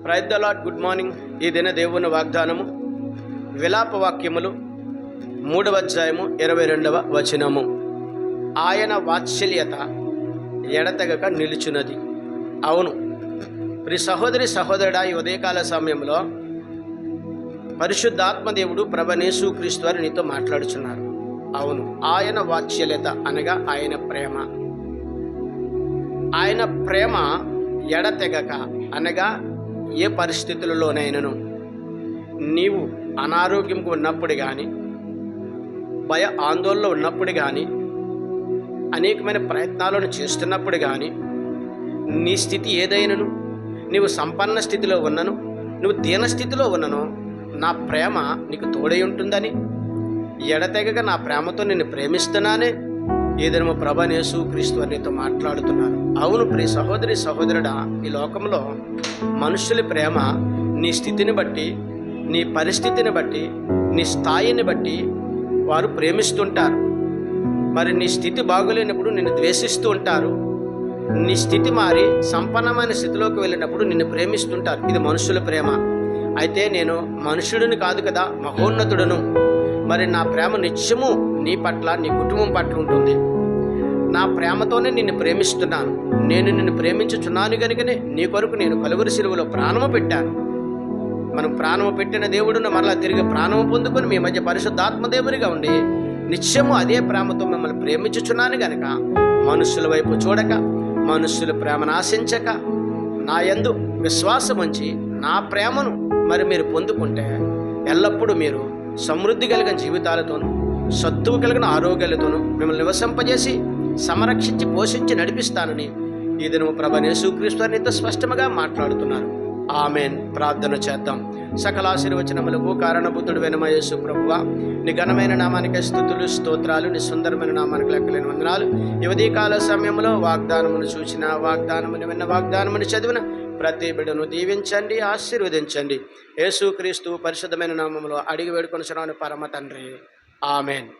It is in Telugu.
Praise the lord. Good morning. ఈ దిన దేవుని వాగ్దానము విలాప వాక్యములు 3వ అధ్యాయము 22వ వచనము. ఆయన వాత్సల్యత ఎడతెగక నిలుచున్నది. అవును ప్రియ సహోదరి సహోదరుడా, ఈ ఉదయకాల సమయంలో పరిశుద్ధాత్మ దేవుడు ప్రభునేసు క్రీస్తు వారు నీతో మాట్లాడుచున్నారు. అవును, ఆయన వాత్సల్యత అనగా ఆయన ప్రేమ. ఆయన ప్రేమ ఎడతెగక అనగా ఏ పరిస్థితులలోనైనను నీవు అనారోగ్యంగా ఉన్నప్పుడు కానీ, భయ ఆందోళనలో ఉన్నప్పుడు కానీ, అనేకమైన ప్రయత్నాలను చేస్తున్నప్పుడు కానీ, నీ స్థితి ఏదైనను, నీవు సంపన్న స్థితిలో ఉన్నను, నువ్వు దీన స్థితిలో ఉన్నను, నా ప్రేమ నీకు తోడై ఉంటుందని, ఎడతెగక నా ప్రేమతో నిన్ను ప్రేమిస్తున్నానే ఈ దినము ప్రభునేసు క్రీస్తు వారు నీతో మాట్లాడుతున్నారు. అవును ప్రియ సహోదరి సహోదరుడా, ఈ లోకంలో మనుషుల ప్రేమ నీ స్థితిని బట్టి, నీ పరిస్థితిని బట్టి, నీ స్థాయిని బట్టి వారు ప్రేమిస్తుంటారు. మరి నీ స్థితి బాగోలేనప్పుడు నిన్ను ద్వేషిస్తూ ఉంటారు. నీ స్థితి మారి సంపన్నమైన స్థితిలోకి వెళ్ళినప్పుడు నిన్ను ప్రేమిస్తుంటారు. ఇది మనుషుల ప్రేమ. అయితే నేను మనుషుడిని కాదు కదా, మహోన్నతుడను. మరి నా ప్రేమ నిత్యము నీ పట్ల, నీ కుటుంబం పట్ల ఉంటుంది. నా ప్రేమతోనే నిన్ను ప్రేమిస్తున్నాను. నేను నిన్ను ప్రేమించుచున్నాను కనుకనే నీ కొరకు నేను కలువరి శిలువలో ప్రాణము పెట్టాను. మనం ప్రాణము పెట్టిన దేవుడును మరలా తిరిగి ప్రాణము పొందుకొని మీ మధ్య పరిశుద్ధాత్మ దేవునిగా ఉండి నిత్యము అదే ప్రేమతో మిమ్మల్ని ప్రేమించుచున్నాను గనక మనుషుల వైపు చూడక, మనుషుల ప్రేమను ఆశించక, నా యందు విశ్వాసం ఉంచి నా ప్రేమను మరి మీరు పొందుకుంటే ఎల్లప్పుడూ మీరు సమృద్ధి కలిగిన జీవితాలతోనూ, సత్తువు కలిగిన ఆరోగ్యాలతోనూ మిమ్మల్ని నివసింపజేసి సంరక్షించి పోషించి నడిపిస్తానని ఈ దినము ప్రభుయేసు క్రీస్తు నీతో స్పష్టంగా మాట్లాడుతున్నారు. ఆమెన్. ప్రార్థన చేద్దాం. సకల ఆశీర్వచనములకు కారణభూతుడు వెనుమ యేసు ప్రభువా, నీ ఘనమైన నామానికి స్తుతులు స్తోత్రాలు, నీ సుందరమైన నామానికి లెక్కలేని వందనాలు. ఈ ఉదయకాల సమయంలో వాగ్దానమును చూసిన, వాగ్దానమును విన్న, వాగ్దానమును చదివిన ప్రతి బిడ్డను దీవించండి, ఆశీర్వదించండి. యేసు క్రీస్తు పరిశుద్ధమైన నామములో అడిగి వేడుకొనుచున్నాను పరమ తండ్రి. ఆమెన్.